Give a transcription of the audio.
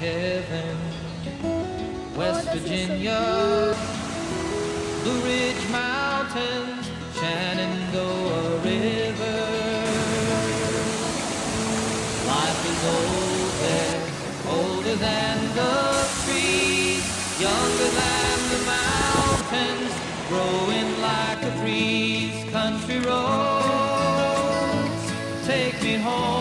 heaven. West Virginia, Blue Ridge Mountains, Shenandoah River. Life is old there, older than the trees, younger than the mountains, growing like a breeze. Country roads, take me home.